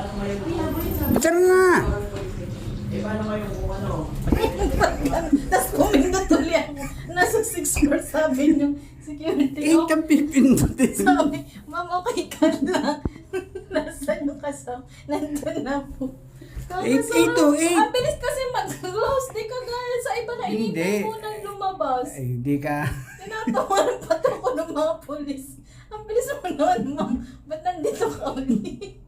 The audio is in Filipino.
Picture na! Tapos pumindot ulit ako. Nasa 6 floor sabi yung security. Ang pipindutin. Sabi, ma'am, okay ka lang. Nasaan yung kasama? Nandun na po. Ito. Ang bilis kasi mag-close. Di ka gaya sa iba na Hindi. inintay mo nang lumabas. Ay, hindi ka. Tinatawanan pa to ko ng mga polis. Ang bilis mo noon, ma'am. Ba't nandito ka ulit?